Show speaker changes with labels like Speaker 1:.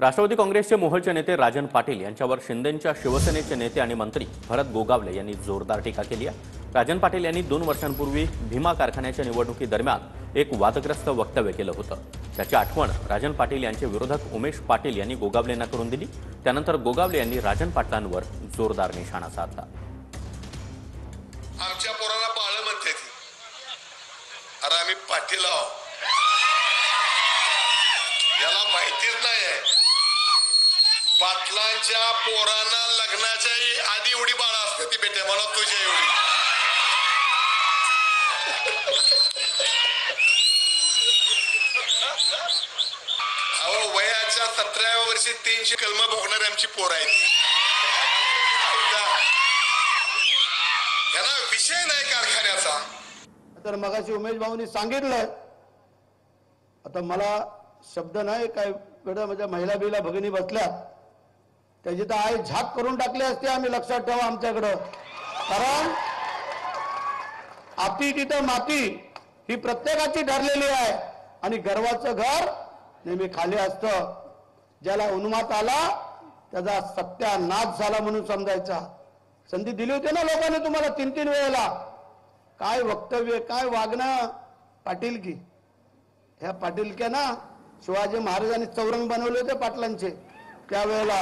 Speaker 1: राष्ट्रवादी काँग्रेसचे मोहोळचे नेते राजन पाटील यांच्यावर शिंदेंच्या शिवसेनेचे नेते आणि मंत्री भरत गोगावले यांनी जोरदार टीका केली आहे। राजन पाटील यांनी 2 वर्षांपूर्वी भीमा कारखान्याच्या निवडणुकीदरम्यान एक वादग्रस्त वक्तव्य केलं होतं। त्याची आठवण राजन पाटील यांचे विरोधक उमेश पाटील यांनी गोगावलेंना करून दिली। त्यानंतर गोगावले यांनी राजन पाटलांवर जोरदार निशाणा साधला।
Speaker 2: आमच्या पोराला बाळ म्हणते ती, अरे आम्ही पाटील आहोत, याला माहितीच नाही। पाटलांच्या पोरांना लग्नाच्या आधी एवढी बाळ असते ती, बेटे मला तुझ्या एवढी। अहो वयाच्या 17व्या वर्षी 300 कलमा भोगणारी आमची पोर आहे ती। याला विषय नाही कारखान्याचा।
Speaker 3: तर मगाशी उमेश भाऊनी सांगितलं, आता मला शब्द नाही काय वेळा माझ्या महिला बिला भगिनी बसल्या त्याची तर आई झाक करून टाकली असते। आम्ही लक्षात ठेवा आमच्याकडं, कारण आपी तिथं माती ही प्रत्येकाची ठरलेली आहे आणि गर्वाचं घर नेहमी खाली असतं। ज्याला उन्मात आला त्याचा सत्यानाश झाला म्हणून समजायचा। संधी दिली होती ना लोकांनी तुम्हाला 3-3 वेळेला। काय वक्तव्य, काय वागणं, पाटीलकी। ह्या पाटीलक्या ना शिवाजी महाराजांनी चौरंग बनवले होते पाटलांचे त्यावेळेला।